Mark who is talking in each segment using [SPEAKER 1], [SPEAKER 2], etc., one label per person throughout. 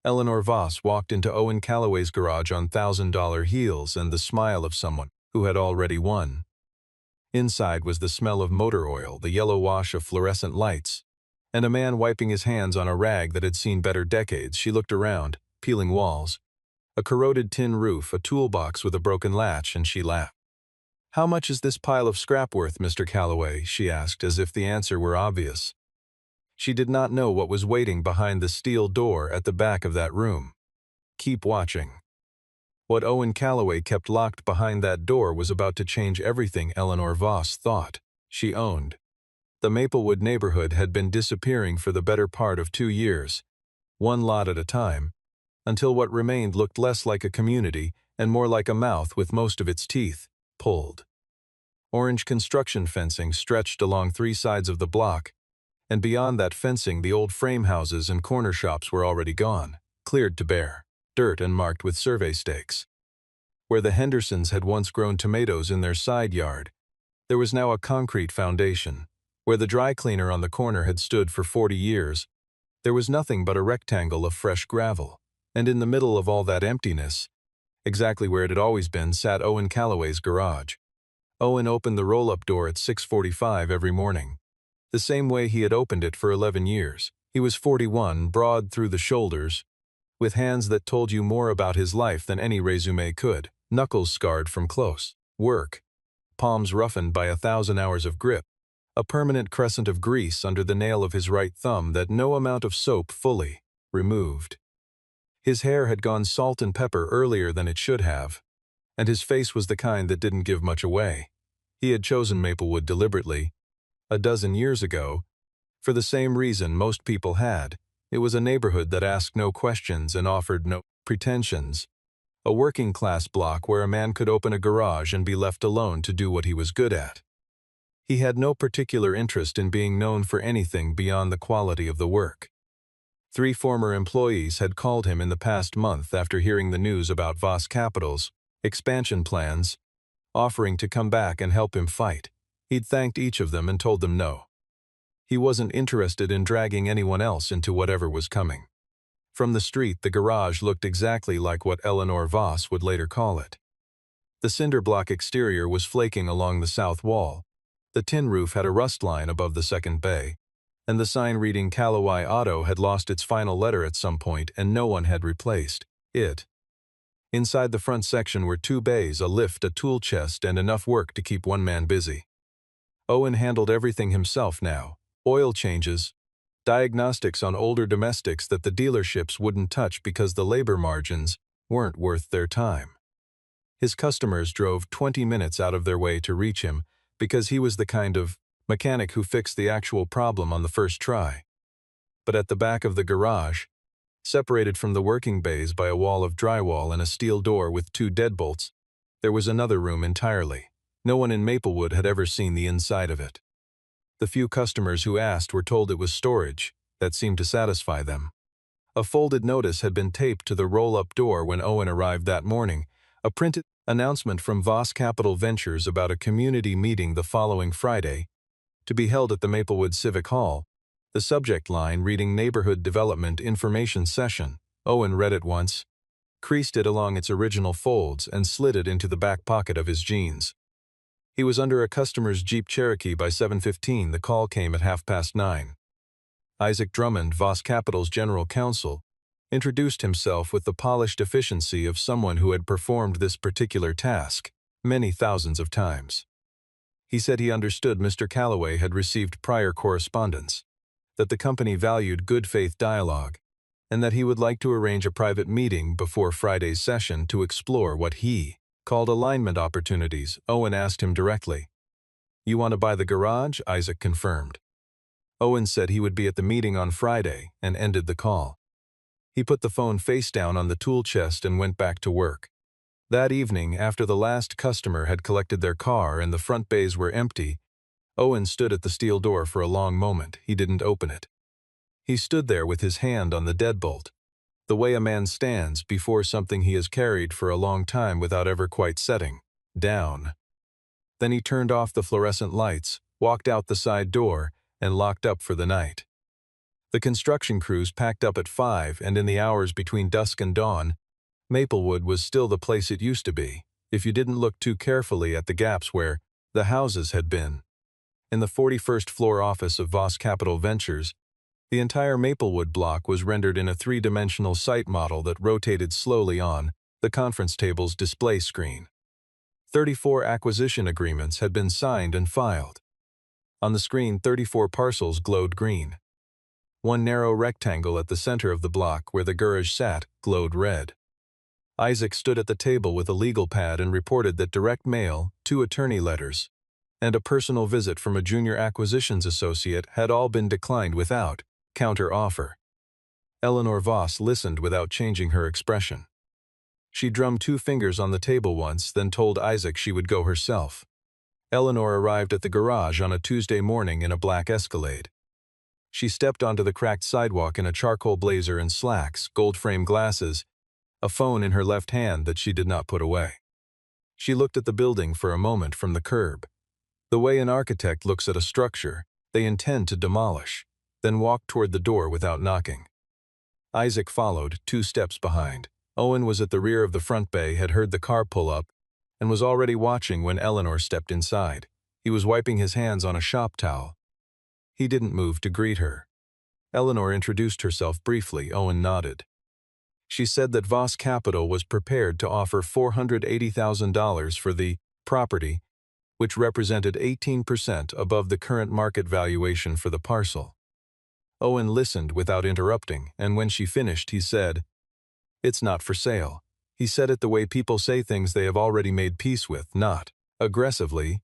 [SPEAKER 1] Eleanor Voss walked into Owen Calloway's garage on $1,000 heels and the smile of someone who had already won. Inside was the smell of motor oil, the yellow wash of fluorescent lights, and a man wiping his hands on a rag that had seen better decades. She looked around, peeling walls, a corroded tin roof, a toolbox with a broken latch, and she laughed. "How much is this pile of scrap worth, Mr. Calloway?" she asked, as if the answer were obvious. She did not know what was waiting behind the steel door at the back of that room. Keep watching. What Owen Calloway kept locked behind that door was about to change everything Eleanor Voss thought she owned. The Maplewood neighborhood had been disappearing for the better part of 2 years, one lot at a time, until what remained looked less like a community and more like a mouth with most of its teeth pulled. Orange construction fencing stretched along 3 sides of the block, and beyond that fencing the old frame houses and corner shops were already gone, cleared to bare dirt and marked with survey stakes. Where the Hendersons had once grown tomatoes in their side yard, there was now a concrete foundation. Where the dry cleaner on the corner had stood for 40 years, there was nothing but a rectangle of fresh gravel, and in the middle of all that emptiness, exactly where it had always been, sat Owen Calloway's garage. Owen opened the roll-up door at 6:45 every morning, the same way he had opened it for 11 years. He was 41, broad through the shoulders, with hands that told you more about his life than any resume could, knuckles scarred from close work, palms roughened by 1,000 hours of grip, a permanent crescent of grease under the nail of his right thumb that no amount of soap fully removed. His hair had gone salt and pepper earlier than it should have, and his face was the kind that didn't give much away. He had chosen Maplewood deliberately, a dozen years ago, for the same reason most people had. It was a neighborhood that asked no questions and offered no pretensions. A working-class block where a man could open a garage and be left alone to do what he was good at. He had no particular interest in being known for anything beyond the quality of the work. 3 former employees had called him in the past month after hearing the news about Voss Capital's expansion plans, offering to come back and help him fight. He'd thanked each of them and told them no. He wasn't interested in dragging anyone else into whatever was coming. From the street, the garage looked exactly like what Eleanor Voss would later call it. The cinder block exterior was flaking along the south wall, the tin roof had a rust line above the second bay, and the sign reading Calloway Auto had lost its final letter at some point and no one had replaced it. Inside the front section were 2 bays, a lift, a tool chest, and enough work to keep one man busy. Owen handled everything himself now. Oil changes, diagnostics on older domestics that the dealerships wouldn't touch because the labor margins weren't worth their time. His customers drove 20 minutes out of their way to reach him because he was the kind of mechanic who fixed the actual problem on the first try. But at the back of the garage, separated from the working bays by a wall of drywall and a steel door with 2 deadbolts, there was another room entirely. No one in Maplewood had ever seen the inside of it. The few customers who asked were told it was storage. That seemed to satisfy them. A folded notice had been taped to the roll-up door when Owen arrived that morning, a printed announcement from Voss Capital Ventures about a community meeting the following Friday, to be held at the Maplewood Civic Hall, the subject line reading Neighborhood Development Information Session. Owen read it once, creased it along its original folds, and slid it into the back pocket of his jeans. He was under a customer's Jeep Cherokee by 7:15. The call came at 9:30. Isaac Drummond, Voss Capital's general counsel, introduced himself with the polished efficiency of someone who had performed this particular task many thousands of times. He said he understood Mr. Calloway had received prior correspondence, that the company valued good faith dialogue, and that he would like to arrange a private meeting before Friday's session to explore what he called alignment opportunities. Owen asked him directly. "You want to buy the garage?" Isaac confirmed. Owen said he would be at the meeting on Friday and ended the call. He put the phone face down on the tool chest and went back to work. That evening, after the last customer had collected their car and the front bays were empty, Owen stood at the steel door for a long moment. He didn't open it. He stood there with his hand on the deadbolt, the way a man stands before something he has carried for a long time without ever quite setting down. Then he turned off the fluorescent lights, walked out the side door, and locked up for the night. The construction crews packed up at 5, and in the hours between dusk and dawn, Maplewood was still the place it used to be, if you didn't look too carefully at the gaps where the houses had been. In the 41st floor office of Voss Capital Ventures, the entire Maplewood block was rendered in a three-dimensional site model that rotated slowly on the conference table's display screen. 34 acquisition agreements had been signed and filed. On the screen, 34 parcels glowed green. One narrow rectangle at the center of the block where the garage sat glowed red. Isaac stood at the table with a legal pad and reported that direct mail, 2 attorney letters, and a personal visit from a junior acquisitions associate had all been declined without counter-offer. Eleanor Voss listened without changing her expression. She drummed 2 fingers on the table once, then told Isaac she would go herself. Eleanor arrived at the garage on a Tuesday morning in a black Escalade. She stepped onto the cracked sidewalk in a charcoal blazer and slacks, gold-framed glasses, a phone in her left hand that she did not put away. She looked at the building for a moment from the curb. The way an architect looks at a structure they intend to demolish, then walked toward the door without knocking. Isaac followed, 2 steps behind. Owen was at the rear of the front bay, had heard the car pull up, and was already watching when Eleanor stepped inside. He was wiping his hands on a shop towel. He didn't move to greet her. Eleanor introduced herself briefly. Owen nodded. She said that Voss Capital was prepared to offer $480,000 for the property, which represented 18% above the current market valuation for the parcel. Owen listened without interrupting, and when she finished, he said, "It's not for sale." He said it the way people say things they have already made peace with, not aggressively,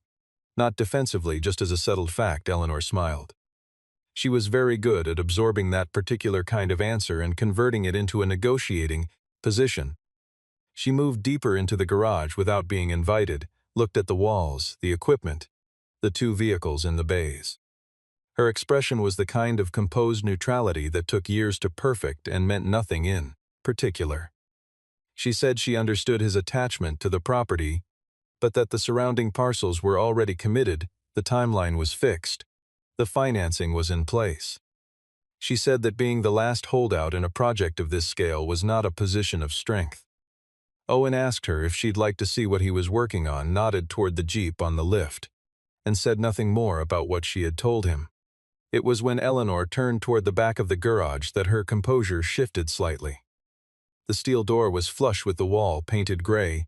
[SPEAKER 1] not defensively, just as a settled fact. Eleanor smiled. She was very good at absorbing that particular kind of answer and converting it into a negotiating position. She moved deeper into the garage without being invited, looked at the walls, the equipment, the 2 vehicles in the bays. Her expression was the kind of composed neutrality that took years to perfect and meant nothing in particular. She said she understood his attachment to the property, but that the surrounding parcels were already committed, the timeline was fixed, the financing was in place. She said that being the last holdout in a project of this scale was not a position of strength. Owen asked her if she'd like to see what he was working on, nodded toward the Jeep on the lift, and said nothing more about what she had told him. It was when Eleanor turned toward the back of the garage that her composure shifted slightly. The steel door was flush with the wall, painted gray,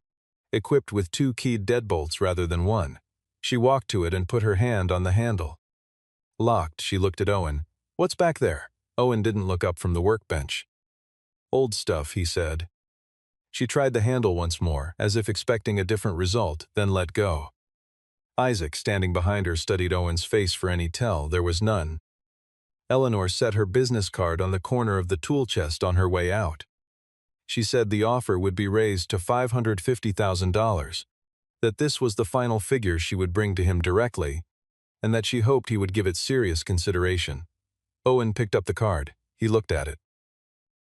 [SPEAKER 1] equipped with 2 keyed deadbolts rather than 1. She walked to it and put her hand on the handle. Locked, she looked at Owen. "What's back there?" Owen didn't look up from the workbench. "Old stuff," he said. She tried the handle once more, as if expecting a different result, then let go. Isaac, standing behind her, studied Owen's face for any tell. There was none. Eleanor set her business card on the corner of the tool chest on her way out. She said the offer would be raised to $550,000, that this was the final figure she would bring to him directly, and that she hoped he would give it serious consideration. Owen picked up the card. He looked at it.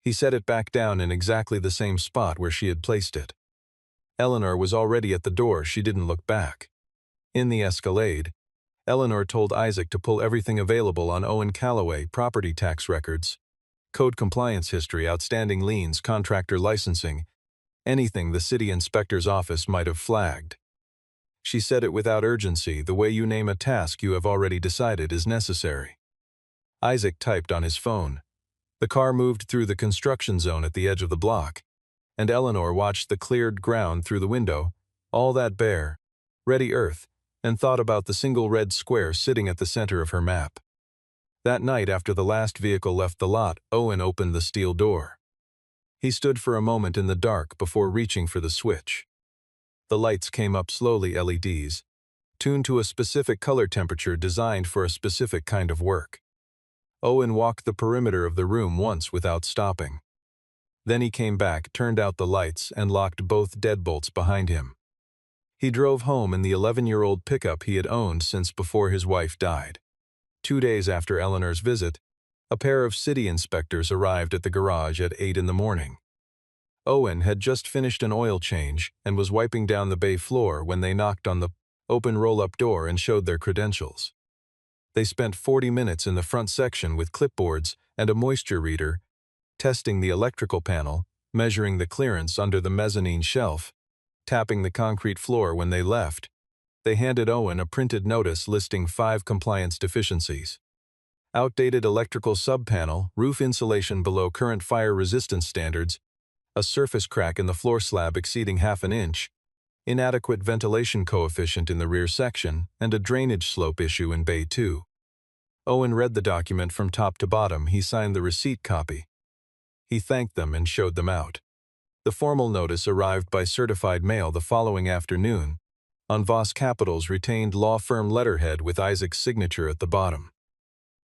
[SPEAKER 1] He set it back down in exactly the same spot where she had placed it. Eleanor was already at the door. She didn't look back. In the Escalade, Eleanor told Isaac to pull everything available on Owen Callaway: property tax records, code compliance history, outstanding liens, contractor licensing, anything the city inspector's office might have flagged. She said it without urgency, the way you name a task you have already decided is necessary. Isaac typed on his phone. The car moved through the construction zone at the edge of the block, and Eleanor watched the cleared ground through the window, all that bare, ready earth, and thought about the single red square sitting at the center of her map. That night, after the last vehicle left the lot, Owen opened the steel door. He stood for a moment in the dark before reaching for the switch. The lights came up slowly, LEDs, tuned to a specific color temperature designed for a specific kind of work. Owen walked the perimeter of the room once without stopping. Then he came back, turned out the lights, and locked both deadbolts behind him. He drove home in the 11-year-old pickup he had owned since before his wife died. 2 days after Eleanor's visit, a pair of city inspectors arrived at the garage at 8 in the morning. Owen had just finished an oil change and was wiping down the bay floor when they knocked on the open roll-up door and showed their credentials. They spent 40 minutes in the front section with clipboards and a moisture reader, testing the electrical panel, measuring the clearance under the mezzanine shelf, tapping the concrete floor when they left. They handed Owen a printed notice listing 5 compliance deficiencies. Outdated electrical subpanel, roof insulation below current fire resistance standards, a surface crack in the floor slab exceeding ½ an inch, inadequate ventilation coefficient in the rear section, and a drainage slope issue in Bay 2. Owen read the document from top to bottom. He signed the receipt copy. He thanked them and showed them out. The formal notice arrived by certified mail the following afternoon, on Voss Capital's retained law firm letterhead with Isaac's signature at the bottom.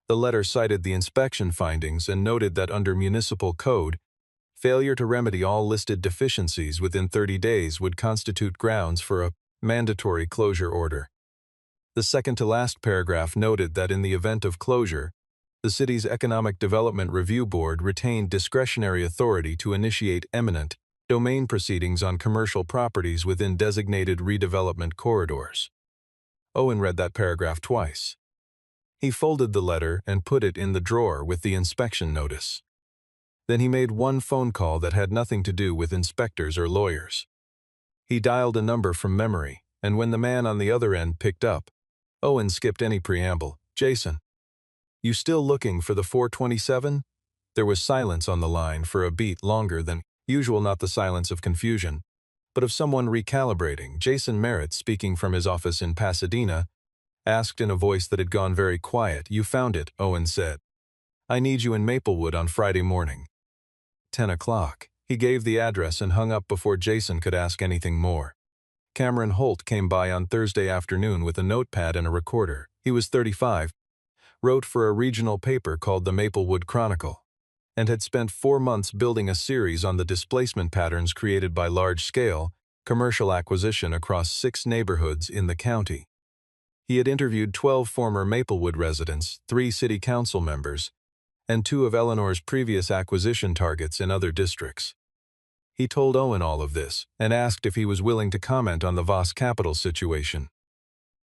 [SPEAKER 1] The letter cited the inspection findings and noted that under municipal code, failure to remedy all listed deficiencies within 30 days would constitute grounds for a mandatory closure order. The second-to-last paragraph noted that in the event of closure, the city's Economic Development Review Board retained discretionary authority to initiate eminent domain proceedings on commercial properties within designated redevelopment corridors. Owen read that paragraph twice. He folded the letter and put it in the drawer with the inspection notice. Then he made one phone call that had nothing to do with inspectors or lawyers. He dialed a number from memory, and when the man on the other end picked up, Owen skipped any preamble. "Jason, you still looking for the 427? There was silence on the line for a beat longer than usual, not the silence of confusion, but of someone recalibrating. Jason Merritt, speaking from his office in Pasadena, asked in a voice that had gone very quiet. "You found it," Owen said. "I need you in Maplewood on Friday morning. 10 o'clock. He gave the address and hung up before Jason could ask anything more. Cameron Holt came by on Thursday afternoon with a notepad and a recorder. He was 35, wrote for a regional paper called the Maplewood Chronicle, and had spent 4 months building a series on the displacement patterns created by large-scale commercial acquisition across 6 neighborhoods in the county. He had interviewed 12 former Maplewood residents, 3 city council members, and 2 of Eleanor's previous acquisition targets in other districts. He told Owen all of this and asked if he was willing to comment on the Voss Capital situation.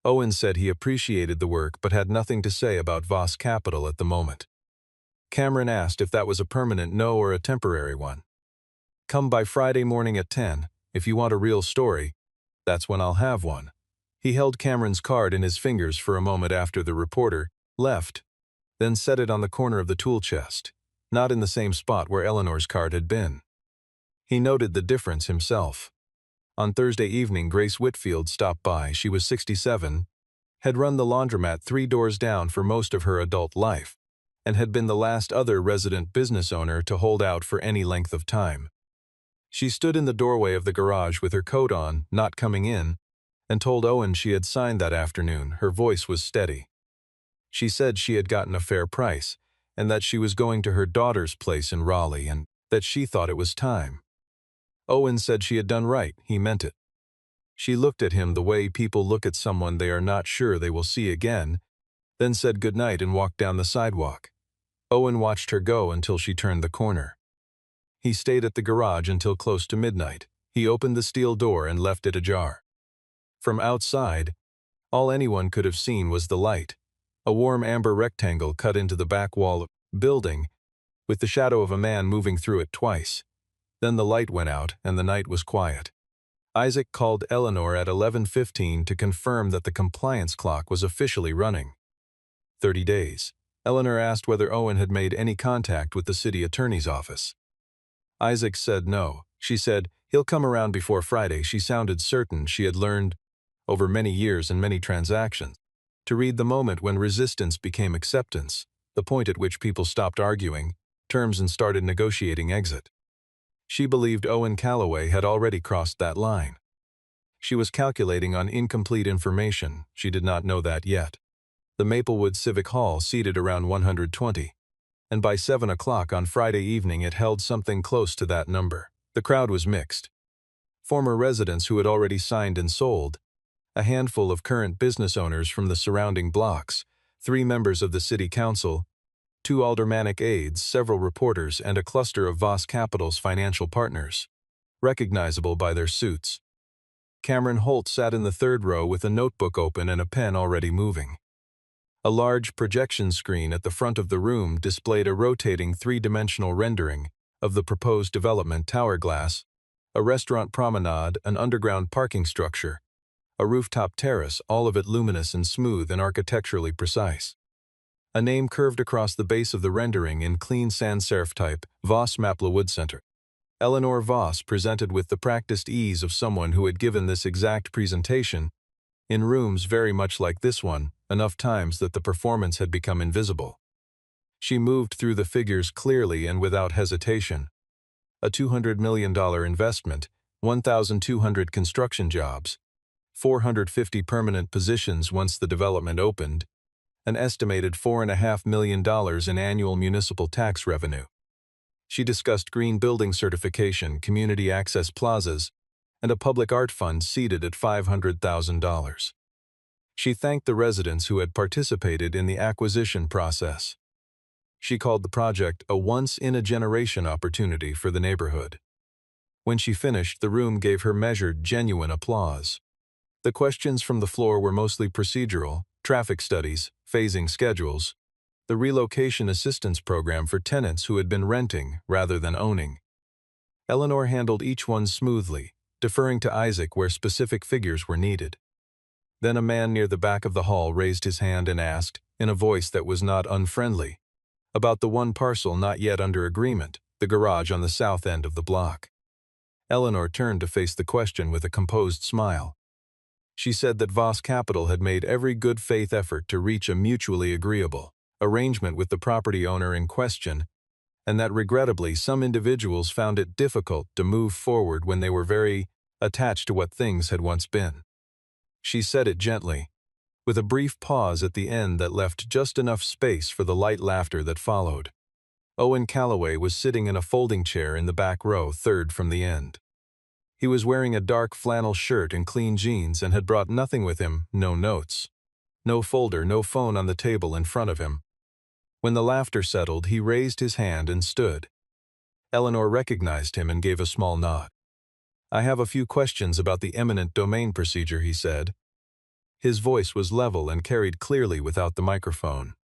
[SPEAKER 1] Owen said he appreciated the work but had nothing to say about Voss Capital at the moment. Cameron asked if that was a permanent no or a temporary one. "Come by Friday morning at 10. If you want a real story, that's when I'll have one." He held Cameron's card in his fingers for a moment after the reporter left, then set it on the corner of the tool chest, not in the same spot where Eleanor's card had been. He noted the difference himself. On Thursday evening, Grace Whitfield stopped by. She was 67, had run the laundromat 3 doors down for most of her adult life, and had been the last other resident business owner to hold out for any length of time. She stood in the doorway of the garage with her coat on, not coming in, and told Owen she had signed that afternoon. Her voice was steady. She said she had gotten a fair price, and that she was going to her daughter's place in Raleigh, and that she thought it was time. Owen said she had done right. He meant it. She looked at him the way people look at someone they are not sure they will see again, then said goodnight and walked down the sidewalk. Owen watched her go until she turned the corner. He stayed at the garage until close to midnight. He opened the steel door and left it ajar. From outside, all anyone could have seen was the light, a warm amber rectangle cut into the back wall of the building, with the shadow of a man moving through it twice. Then the light went out and the night was quiet. Isaac called Eleanor at 11:15 to confirm that the compliance clock was officially running. 30 days. Eleanor asked whether Owen had made any contact with the city attorney's office. Isaac said no. She said, "He'll come around before Friday." She sounded certain she had learned, over many years and many transactions, to read the moment when resistance became acceptance, the point at which people stopped arguing terms and started negotiating exit. She believed Owen Calloway had already crossed that line. She was calculating on incomplete information. She did not know that yet. The Maplewood Civic Hall seated around 120, and by 7 o'clock on Friday evening it held something close to that number. The crowd was mixed. Former residents who had already signed and sold, a handful of current business owners from the surrounding blocks, 3 members of the city council, 2 aldermanic aides, several reporters, and a cluster of Voss Capital's financial partners, recognizable by their suits. Cameron Holt sat in the 3rd row with a notebook open and a pen already moving. A large projection screen at the front of the room displayed a rotating three-dimensional rendering of the proposed development: tower glass, a restaurant promenade, an underground parking structure, a rooftop terrace, all of it luminous and smooth and architecturally precise. A name curved across the base of the rendering in clean sans serif type: Voss Maplewood Center. Eleanor Voss presented with the practiced ease of someone who had given this exact presentation in rooms very much like this one, enough times that the performance had become invisible. She moved through the figures clearly and without hesitation. A $200 million investment, 1,200 construction jobs, 450 permanent positions once the development opened, an estimated $4.5 million in annual municipal tax revenue. She discussed green building certification, community access plazas, and a public art fund seeded at $500,000. She thanked the residents who had participated in the acquisition process. She called the project a once-in-a-generation opportunity for the neighborhood. When she finished, the room gave her measured, genuine applause. The questions from the floor were mostly procedural: traffic studies, phasing schedules, the relocation assistance program for tenants who had been renting rather than owning. Eleanor handled each one smoothly, deferring to Isaac where specific figures were needed. Then a man near the back of the hall raised his hand and asked, in a voice that was not unfriendly, about the one parcel not yet under agreement, the garage on the south end of the block. Eleanor turned to face the question with a composed smile. She said that Voss Capital had made every good faith effort to reach a mutually agreeable arrangement with the property owner in question, and that regrettably some individuals found it difficult to move forward when they were very attached to what things had once been. She said it gently, with a brief pause at the end that left just enough space for the light laughter that followed. Owen Calloway was sitting in a folding chair in the back row, third from the end. He was wearing a dark flannel shirt and clean jeans and had brought nothing with him: no notes, no folder, no phone on the table in front of him. When the laughter settled, he raised his hand and stood. Eleanor recognized him and gave a small nod. "I have a few questions about the eminent domain procedure," he said. His voice was level and carried clearly without the microphone.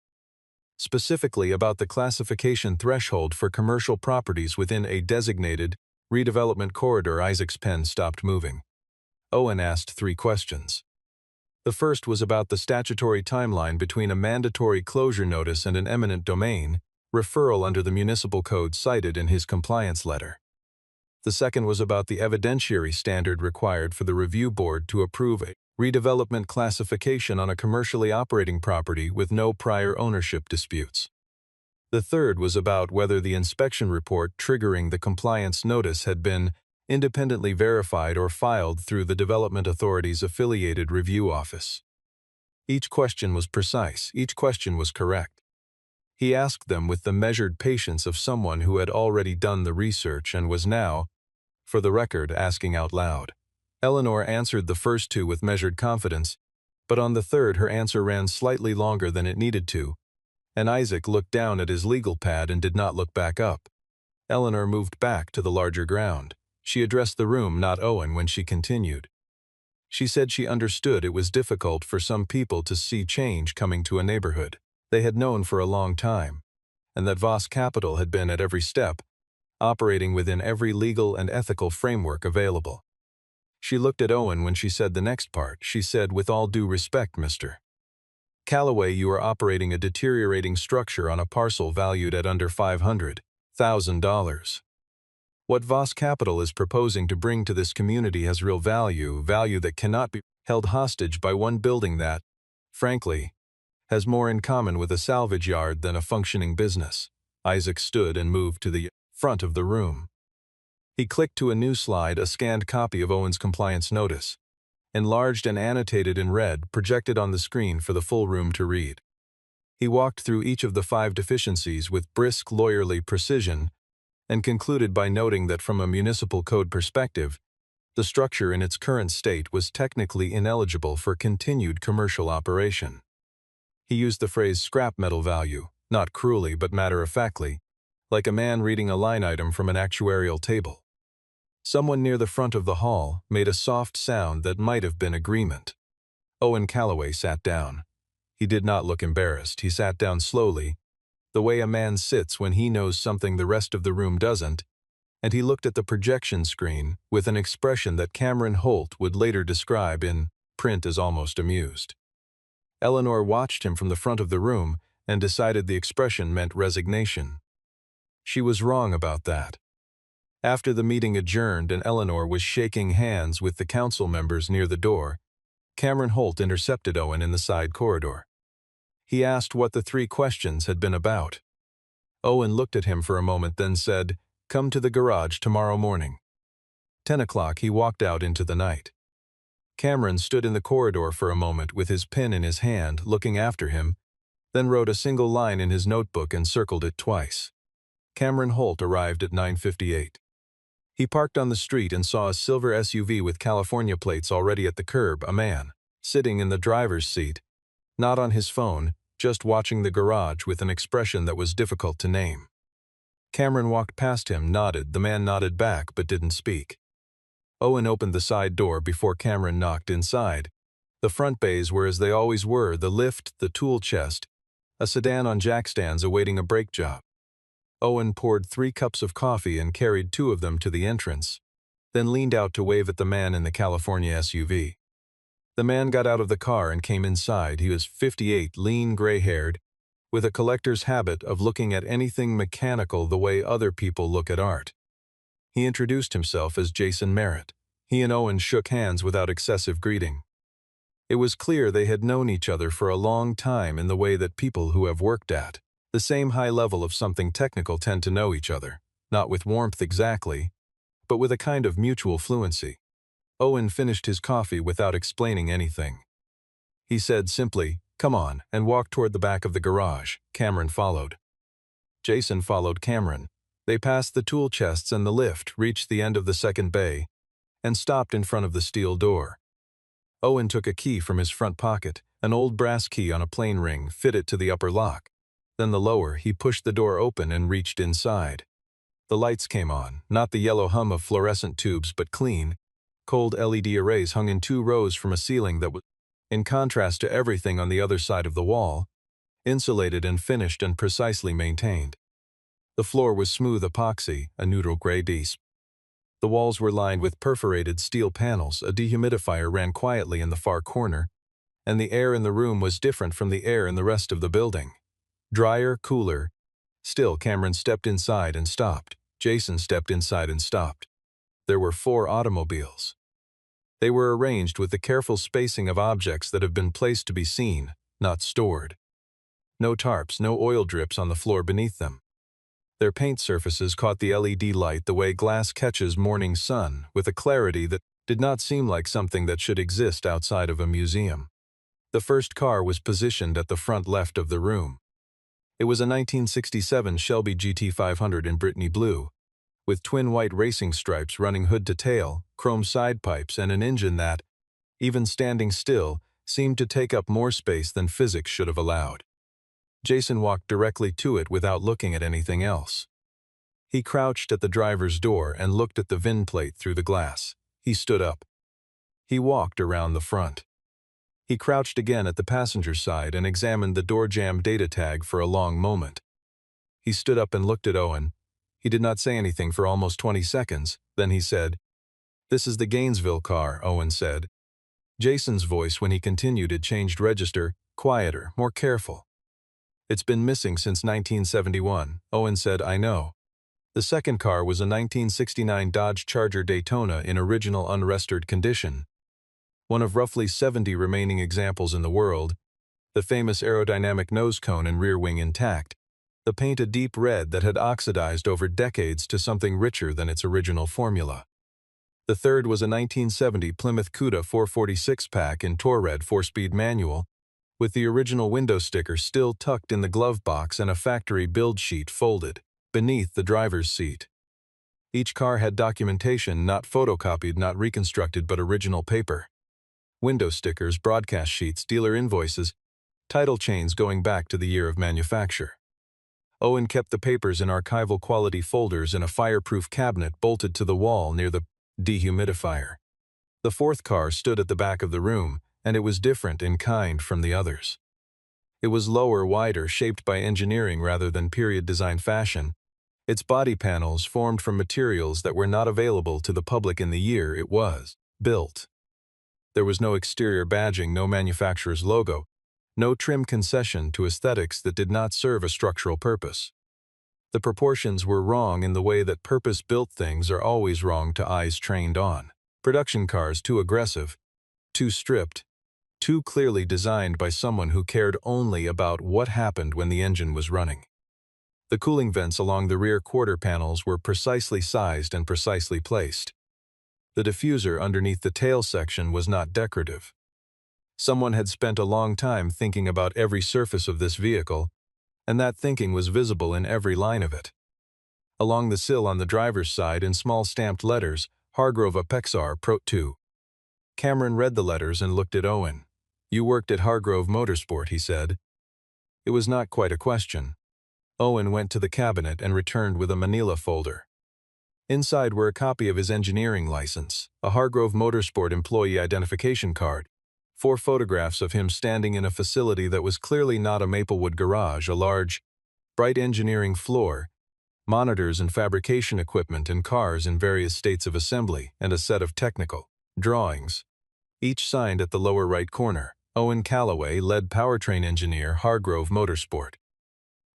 [SPEAKER 1] "Specifically about the classification threshold for commercial properties within a designated redevelopment corridor." Isaac's pen stopped moving. Owen asked 3 questions. The first was about the statutory timeline between a mandatory closure notice and an eminent domain referral under the municipal code cited in his compliance letter. The second was about the evidentiary standard required for the review board to approve a redevelopment classification on a commercially operating property with no prior ownership disputes. The third was about whether the inspection report triggering the compliance notice had been independently verified or filed through the Development Authority's affiliated review office. Each question was precise, each question was correct. He asked them with the measured patience of someone who had already done the research and was now, for the record, asking out loud. Eleanor answered the first 2 with measured confidence, but on the third her answer ran slightly longer than it needed to, and Isaac looked down at his legal pad and did not look back up. Eleanor moved back to the larger ground. She addressed the room, not Owen, when she continued. She said she understood it was difficult for some people to see change coming to a neighborhood they had known for a long time, and that Voss Capital had been at every step, operating within every legal and ethical framework available. She looked at Owen when she said the next part. She said, "With all due respect, Mr. Calloway, you are operating a deteriorating structure on a parcel valued at under $500,000. What Voss Capital is proposing to bring to this community has real value that cannot be held hostage by one building that, frankly, has more in common with a salvage yard than a functioning business." Isaac stood and moved to the front of the room. He clicked to a new slide, a scanned copy of Owen's compliance notice, enlarged and annotated in red, projected on the screen for the full room to read. He walked through each of the 5 deficiencies with brisk, lawyerly precision and concluded by noting that from a municipal code perspective, the structure in its current state was technically ineligible for continued commercial operation. He used the phrase scrap metal value, not cruelly but matter-of-factly, like a man reading a line item from an actuarial table. Someone near the front of the hall made a soft sound that might have been agreement. Owen Calloway sat down. He did not look embarrassed. He sat down slowly, the way a man sits when he knows something the rest of the room doesn't, and he looked at the projection screen with an expression that Cameron Holt would later describe in print as almost amused. Eleanor watched him from the front of the room and decided the expression meant resignation. She was wrong about that. After the meeting adjourned and Eleanor was shaking hands with the council members near the door, Cameron Holt intercepted Owen in the side corridor. He asked what the 3 questions had been about. Owen looked at him for a moment, then said, "Come to the garage tomorrow morning." 10 o'clock, he walked out into the night. Cameron stood in the corridor for a moment with his pen in his hand, looking after him, then wrote a single line in his notebook and circled it twice. Cameron Holt arrived at 9:58. He parked on the street and saw a silver SUV with California plates already at the curb, a man, sitting in the driver's seat, not on his phone, just watching the garage with an expression that was difficult to name. Cameron walked past him, nodded. The man nodded back but didn't speak. Owen opened the side door before Cameron knocked inside. The front bays were as they always were, the lift, the tool chest, a sedan on jack stands awaiting a brake job. Owen poured 3 cups of coffee and carried 2 of them to the entrance, then leaned out to wave at the man in the California SUV. The man got out of the car and came inside. He was 58, lean, gray-haired, with a collector's habit of looking at anything mechanical the way other people look at art. He introduced himself as Jason Merritt. He and Owen shook hands without excessive greeting. It was clear they had known each other for a long time in the way that people who have worked at the same high level of something technical tend to know each other, not with warmth exactly, but with a kind of mutual fluency. Owen finished his coffee without explaining anything. He said simply, "Come on," and walked toward the back of the garage. Cameron followed. Jason followed Cameron. They passed the tool chests and the lift, reached the end of the second bay, and stopped in front of the steel door. Owen took a key from his front pocket, an old brass key on a plain ring, fit it to the upper lock. Then the lower, he pushed the door open and reached inside. The lights came on, not the yellow hum of fluorescent tubes, but clean, cold LED arrays hung in 2 rows from a ceiling that was, in contrast to everything on the other side of the wall, insulated and finished and precisely maintained. The floor was smooth epoxy, a neutral gray beige. The walls were lined with perforated steel panels. A dehumidifier ran quietly in the far corner, and the air in the room was different from the air in the rest of the building. Drier, cooler. Still, Cameron stepped inside and stopped. Jason stepped inside and stopped. There were 4 automobiles. They were arranged with the careful spacing of objects that have been placed to be seen, not stored. No tarps, no oil drips on the floor beneath them. Their paint surfaces caught the LED light the way glass catches morning sun, with a clarity that did not seem like something that should exist outside of a museum. The first car was positioned at the front left of the room. It was a 1967 Shelby GT500 in Brittany blue, with twin white racing stripes running hood to tail, chrome side pipes, and an engine that, even standing still, seemed to take up more space than physics should have allowed. Jason walked directly to it without looking at anything else. He crouched at the driver's door and looked at the VIN plate through the glass. He stood up. He walked around the front. He crouched again at the passenger's side and examined the door jamb data tag for a long moment. He stood up and looked at Owen. He did not say anything for almost 20 seconds. Then he said, "This is the Gainesville car," Owen said. Jason's voice, when he continued, had changed register, quieter, more careful. "It's been missing since 1971, Owen said. "I know." The second car was a 1969 Dodge Charger Daytona in original unrestored condition. One of roughly 70 remaining examples in the world, the famous aerodynamic nose cone and rear wing intact, the paint a deep red that had oxidized over decades to something richer than its original formula. The third was a 1970 Plymouth Cuda 446 pack in Torred 4-speed manual, with the original window sticker still tucked in the glove box and a factory build sheet folded beneath the driver's seat. Each car had documentation, not photocopied, not reconstructed, but original paper. Window stickers, broadcast sheets, dealer invoices, title chains going back to the year of manufacture. Owen kept the papers in archival quality folders in a fireproof cabinet bolted to the wall near the dehumidifier. The fourth car stood at the back of the room, and it was different in kind from the others. It was lower, wider, shaped by engineering rather than period-design fashion. Its body panels formed from materials that were not available to the public in the year it was built. There was no exterior badging, no manufacturer's logo, no trim concession to aesthetics that did not serve a structural purpose. The proportions were wrong in the way that purpose-built things are always wrong to eyes trained on. Production cars too aggressive, too stripped, too clearly designed by someone who cared only about what happened when the engine was running. The cooling vents along the rear quarter panels were precisely sized and precisely placed. The diffuser underneath the tail section was not decorative. Someone had spent a long time thinking about every surface of this vehicle, and that thinking was visible in every line of it. Along the sill on the driver's side in small stamped letters, Hargrove Apexar Pro 2. Cameron read the letters and looked at Owen. "You worked at Hargrove Motorsport," he said. It was not quite a question. Owen went to the cabinet and returned with a manila folder. Inside were a copy of his engineering license, a Hargrove Motorsport employee identification card, 4 photographs of him standing in a facility that was clearly not a Maplewood garage, a large, bright engineering floor, monitors and fabrication equipment and cars in various states of assembly, and a set of technical drawings, each signed at the lower right corner. Owen Callaway, lead powertrain engineer, Hargrove Motorsport.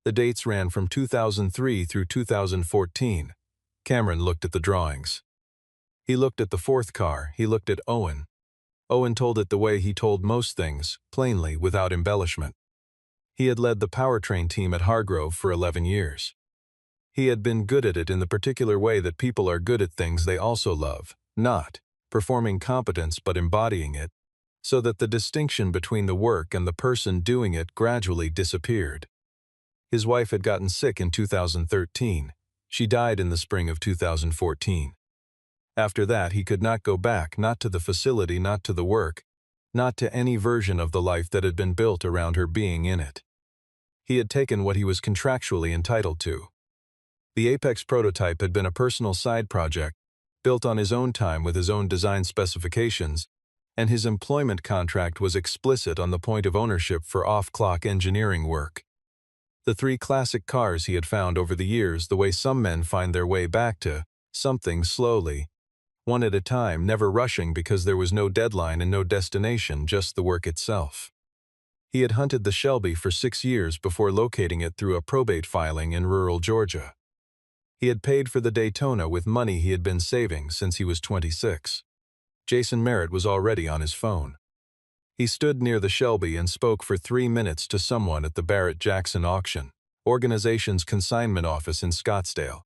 [SPEAKER 1] The dates ran from 2003 through 2014. Cameron looked at the drawings. He looked at the 4th car, he looked at Owen. Owen told it the way he told most things, plainly, without embellishment. He had led the powertrain team at Hargrove for 11 years. He had been good at it in the particular way that people are good at things they also love, not performing competence but embodying it, so that the distinction between the work and the person doing it gradually disappeared. His wife had gotten sick in 2013. She died in the spring of 2014. After that, he could not go back, not to the facility, not to the work, not to any version of the life that had been built around her being in it. He had taken what he was contractually entitled to. The Apex prototype had been a personal side project, built on his own time with his own design specifications, and his employment contract was explicit on the point of ownership for off-clock engineering work. The 3 classic cars he had found over the years the way some men find their way back to something slowly, one at a time, never rushing because there was no deadline and no destination, just the work itself. He had hunted the Shelby for 6 years before locating it through a probate filing in rural Georgia. He had paid for the Daytona with money he had been saving since he was 26. Jason Merritt was already on his phone. He stood near the Shelby and spoke for 3 minutes to someone at the Barrett-Jackson auction, organization's consignment office in Scottsdale.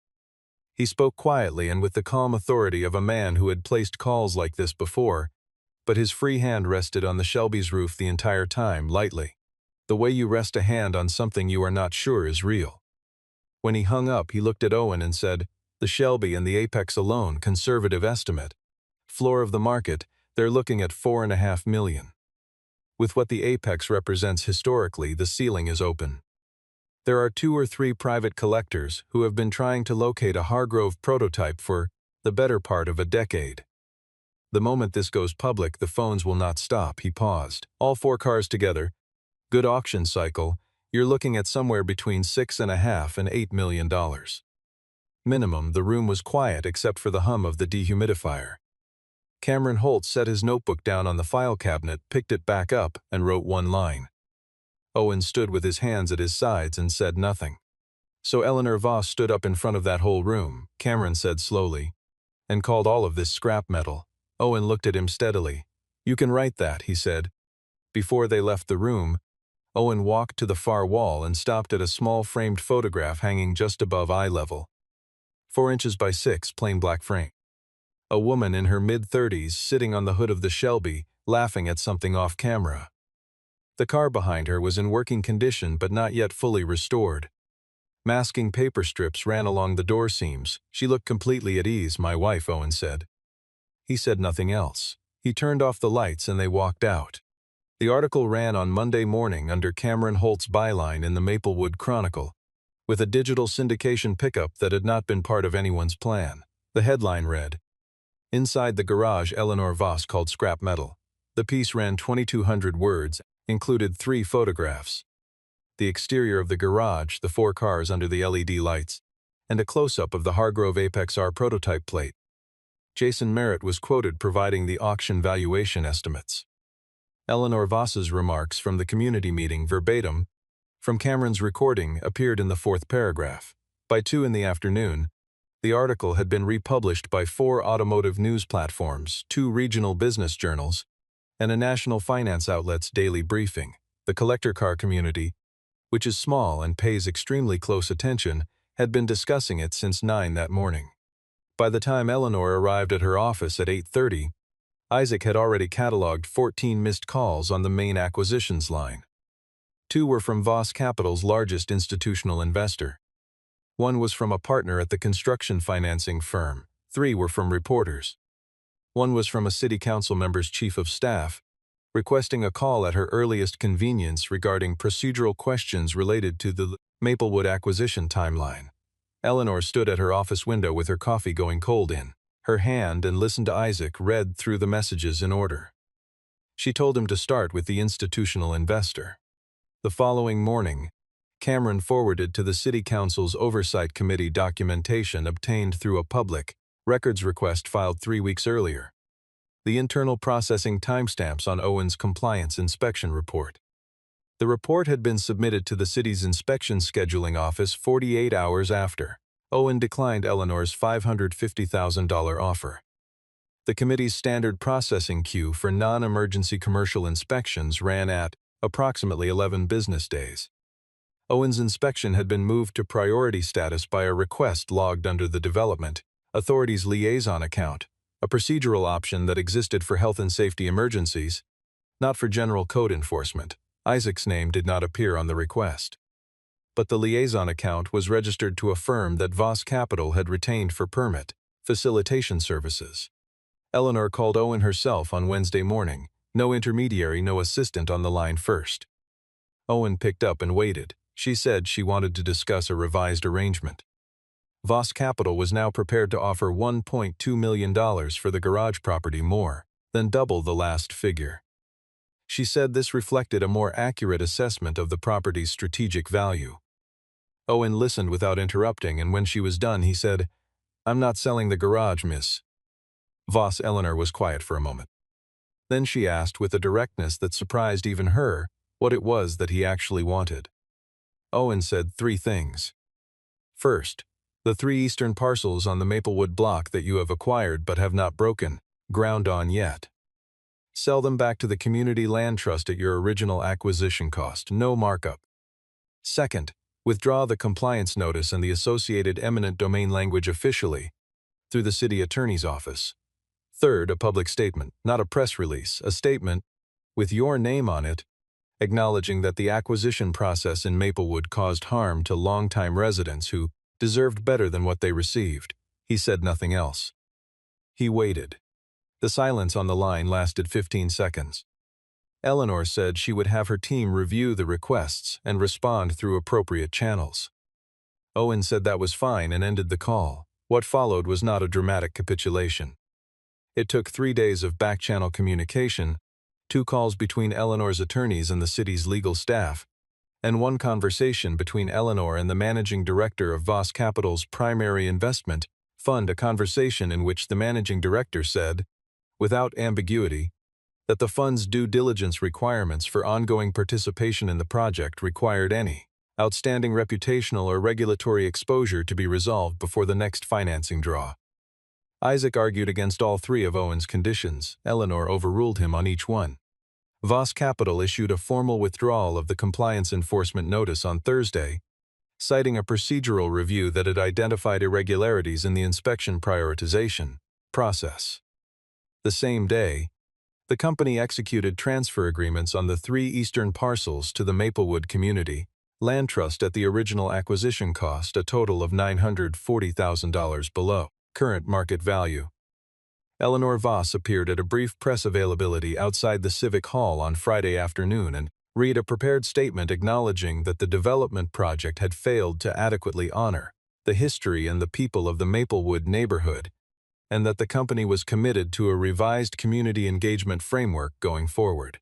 [SPEAKER 1] He spoke quietly and with the calm authority of a man who had placed calls like this before, but his free hand rested on the Shelby's roof the entire time, lightly, the way you rest a hand on something you are not sure is real. When he hung up, he looked at Owen and said, "The Shelby and the Apex alone, conservative estimate. Floor of the market, they're looking at $4.5 million. With what the Apex represents historically, the ceiling is open. There are 2 or 3 private collectors who have been trying to locate a Hargrove prototype for the better part of a decade. The moment this goes public, the phones will not stop." He paused. "All 4 cars together, good auction cycle, you're looking at somewhere between $6.5 and $8 million. Minimum." The room was quiet except for the hum of the dehumidifier. Cameron Holt set his notebook down on the file cabinet, picked it back up, and wrote 1 line. Owen stood with his hands at his sides and said nothing. "So Eleanor Voss stood up in front of that whole room," Cameron said slowly, "and called all of this scrap metal." Owen looked at him steadily. "You can write that," he said. Before they left the room, Owen walked to the far wall and stopped at a small framed photograph hanging just above eye level. 4 inches by 6, plain black frame. A woman in her mid-30s sitting on the hood of the Shelby, laughing at something off camera. The car behind her was in working condition but not yet fully restored. Masking paper strips ran along the door seams. "She looked completely at ease, my wife," Owen said. He said nothing else. He turned off the lights and they walked out. The article ran on Monday morning under Cameron Holt's byline in the Maplewood Chronicle, with a digital syndication pickup that had not been part of anyone's plan. The headline read, "Inside the garage Eleanor Voss called scrap metal." The piece ran 2,200 words, included 3 photographs. the exterior of the garage, the 4 cars under the LED lights, and a close-up of the Hargrove Apex R prototype plate. Jason Merritt was quoted providing the auction valuation estimates. Eleanor Voss's remarks from the community meeting verbatim from Cameron's recording appeared in the 4th paragraph. By 2 in the afternoon, the article had been republished by 4 automotive news platforms, 2 regional business journals, and a national finance outlet's daily briefing. The collector car community, which is small and pays extremely close attention, had been discussing it since 9 that morning. By the time Eleanor arrived at her office at 8:30, Isaac had already cataloged 14 missed calls on the main acquisitions line. 2 were from Voss Capital's largest institutional investor. 1 was from a partner at the construction financing firm. 3 were from reporters. 1 was from a city council member's chief of staff, requesting a call at her earliest convenience regarding procedural questions related to the Maplewood acquisition timeline. Eleanor stood at her office window with her coffee going cold in her hand and listened to Isaac read through the messages in order. She told him to start with the institutional investor. The following morning, Cameron forwarded to the City Council's Oversight Committee documentation obtained through a public records request filed 3 weeks earlier. The internal processing timestamps on Owen's compliance inspection report. The report had been submitted to the city's inspection scheduling office 48 hours after Owen declined Eleanor's $550,000 offer. The committee's standard processing queue for non-emergency commercial inspections ran at approximately 11 business days. Owen's inspection had been moved to priority status by a request logged under the Development Authority's liaison account, a procedural option that existed for health and safety emergencies, not for general code enforcement. Isaac's name did not appear on the request. But the liaison account was registered to a firm that Voss Capital had retained for permit facilitation services. Eleanor called Owen herself on Wednesday morning, no intermediary, no assistant on the line first. Owen picked up and waited. She said she wanted to discuss a revised arrangement. Voss Capital was now prepared to offer $1.2 million for the garage property, more than double the last figure. She said this reflected a more accurate assessment of the property's strategic value. Owen listened without interrupting, and when she was done, he said, "I'm not selling the garage, miss." Voss Eleanor was quiet for a moment. Then she asked with a directness that surprised even her what it was that he actually wanted. Owen said 3 things. First, the 3 eastern parcels on the Maplewood block that you have acquired but have not broken ground on yet. Sell them back to the Community Land Trust at your original acquisition cost, no markup. Second, withdraw the compliance notice and the associated eminent domain language officially through the city attorney's office. Third, a public statement, not a press release, a statement with your name on it, acknowledging that the acquisition process in Maplewood caused harm to longtime residents who deserved better than what they received. He said nothing else. He waited. The silence on the line lasted 15 seconds. Eleanor said she would have her team review the requests and respond through appropriate channels. Owen said that was fine and ended the call. What followed was not a dramatic capitulation. It took 3 days of back-channel communication, 2 calls between Eleanor's attorneys and the city's legal staff, and 1 conversation between Eleanor and the managing director of Voss Capital's primary investment fund, a conversation in which the managing director said, without ambiguity, that the fund's due diligence requirements for ongoing participation in the project required any outstanding reputational or regulatory exposure to be resolved before the next financing draw. Isaac argued against all 3 of Owen's conditions. Eleanor overruled him on each one. Voss Capital issued a formal withdrawal of the compliance enforcement notice on Thursday, citing a procedural review that had identified irregularities in the inspection prioritization process. The same day, the company executed transfer agreements on the 3 eastern parcels to the Maplewood Community Land Trust at the original acquisition cost, a total of $940,000 below current market value. Eleanor Voss appeared at a brief press availability outside the Civic Hall on Friday afternoon and read a prepared statement acknowledging that the development project had failed to adequately honor the history and the people of the Maplewood neighborhood, and that the company was committed to a revised community engagement framework going forward.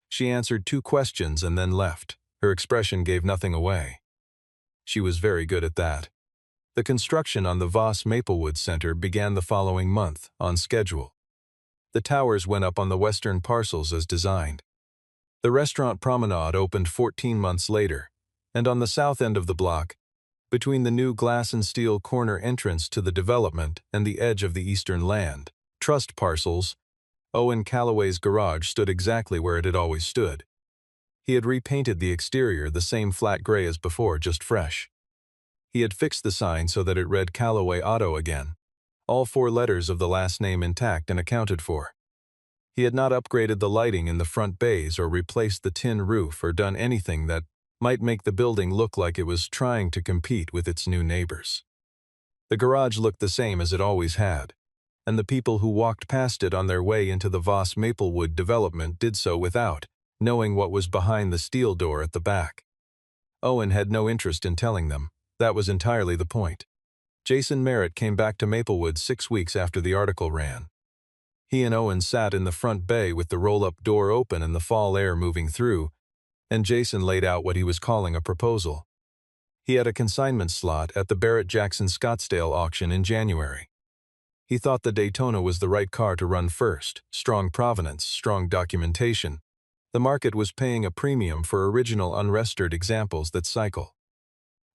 [SPEAKER 1] She answered 2 questions and then left. Her expression gave nothing away. She was very good at that. The construction on the Voss Maplewood Center began the following month, on schedule. The towers went up on the western parcels as designed. The restaurant Promenade opened 14 months later, and on the south end of the block, between the new glass and steel corner entrance to the development and the edge of the eastern land, trust parcels, Owen Calloway's garage stood exactly where it had always stood. He had repainted the exterior the same flat gray as before, just fresh. He had fixed the sign so that it read Calloway Auto again, all 4 letters of the last name intact and accounted for. He had not upgraded the lighting in the front bays or replaced the tin roof or done anything that might make the building look like it was trying to compete with its new neighbors. The garage looked the same as it always had, and the people who walked past it on their way into the Voss Maplewood development did so without knowing what was behind the steel door at the back. Owen had no interest in telling them. That was entirely the point. Jason Merritt came back to Maplewood 6 weeks after the article ran. He and Owen sat in the front bay with the roll-up door open and the fall air moving through, and Jason laid out what he was calling a proposal. He had a consignment slot at the Barrett-Jackson Scottsdale auction in January. He thought the Daytona was the right car to run first, strong provenance, strong documentation. The market was paying a premium for original unrestored examples that cycle.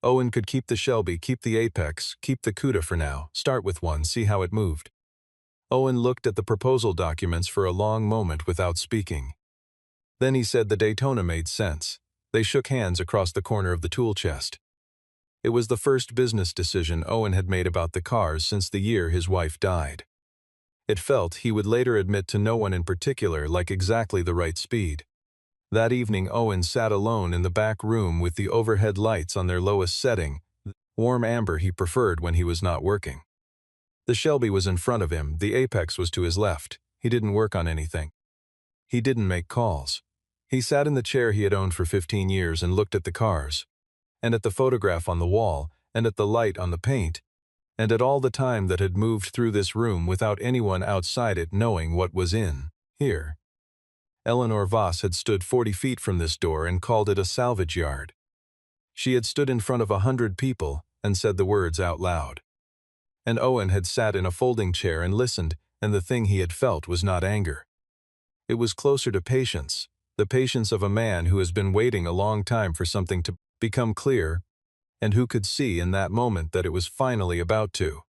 [SPEAKER 1] Owen could keep the Shelby, keep the Apex, keep the Cuda for now, start with one, see how it moved. Owen looked at the proposal documents for a long moment without speaking. Then he said the Daytona made sense. They shook hands across the corner of the tool chest. It was the first business decision Owen had made about the cars since the year his wife died. It felt, he would later admit to no one in particular, like exactly the right speed. That evening Owen sat alone in the back room with the overhead lights on their lowest setting, warm amber he preferred when he was not working. The Shelby was in front of him, the Apex was to his left. He didn't work on anything. He didn't make calls. He sat in the chair he had owned for 15 years and looked at the cars, and at the photograph on the wall, and at the light on the paint, and at all the time that had moved through this room without anyone outside it knowing what was in here. Eleanor Voss had stood 40 feet from this door and called it a salvage yard. She had stood in front of 100 people and said the words out loud. And Owen had sat in a folding chair and listened, and the thing he had felt was not anger. It was closer to patience, the patience of a man who has been waiting a long time for something to become clear, and who could see in that moment that it was finally about to.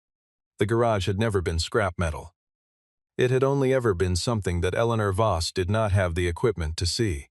[SPEAKER 1] The garage had never been scrap metal. It had only ever been something that Eleanor Voss did not have the equipment to see.